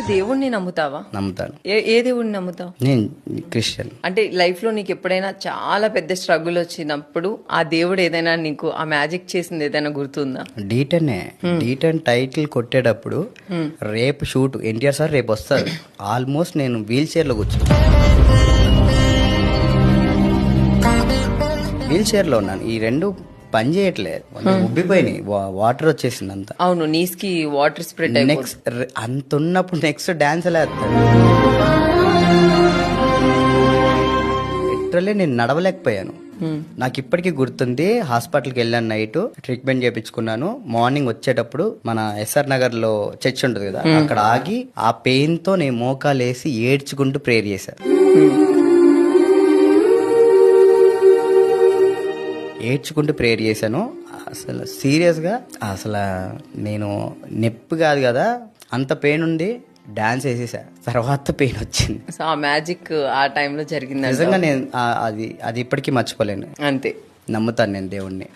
దేవుణ్ణి నమ్ముతావా? నమ్ముతాను. ఏ దేవుణ్ణి నమ్ముతావు? నేను క్రిస్టియన్. అంటే లైఫ్ లో నీకు ఎప్పుడైనా చాలా పెద్ద స్ట్రగుల్ వచ్చినప్పుడు ఆ దేవుడు ఏదైనా నీకు ఆ మ్యాజిక్ చేసింది ఏదైనా గుర్తుందా? డీటెన్ టైటిల్ కొట్టేటప్పుడు రేపు షూట్ ఎన్టీఆర్ సార్ రేపు వస్తారు. ఆల్మోస్ట్ నేను వీల్ చైర్ లో కూర్చున్నాను. వీల్ చైర్ లో ఉన్నాను. ఈ రెండు పని చేయట్లేదు, ఉబ్బిపోయినాయి, వాటర్ వచ్చేసింది అంతా. అవును, నీస్ కి వాటర్ స్ప్రెడ్ నెక్స్ట్ అంత ఉన్నప్పుడు నెక్స్ట్ డాన్స్ ఎలా వేస్తాను? లిటరల్లీ నేను నడవలేకపోయాను. నాకు ఇప్పటికీ గుర్తుంది. హాస్పిటల్కి వెళ్ళాను, నైట్ ట్రీట్మెంట్ చేయించుకున్నాను. మార్నింగ్ వచ్చేటప్పుడు మన ఎస్ఆర్ నగర్ లో చర్చ్ ఉంటుంది కదా, అక్కడ ఆగి ఆ పెయిన్ తో నేను మోకాలు వేసి ఏడ్చుకుంటూ ప్రేయర్ చేశాను. ఏడ్చుకుంటూ ప్రేయర్ చేశాను. అసలు సీరియస్గా అసలు నేను నొప్పి కాదు కదా, అంత పెయిన్ ఉంది. డాన్స్ వేసేసా, తర్వాత పెయిన్ వచ్చింది. సో ఆ మ్యాజిక్ ఆ టైంలో జరిగింది నిజంగా. నేను అది ఇప్పటికీ మర్చిపోలేను. అంతే. నమ్ముతాను నేను దేవుణ్ణి.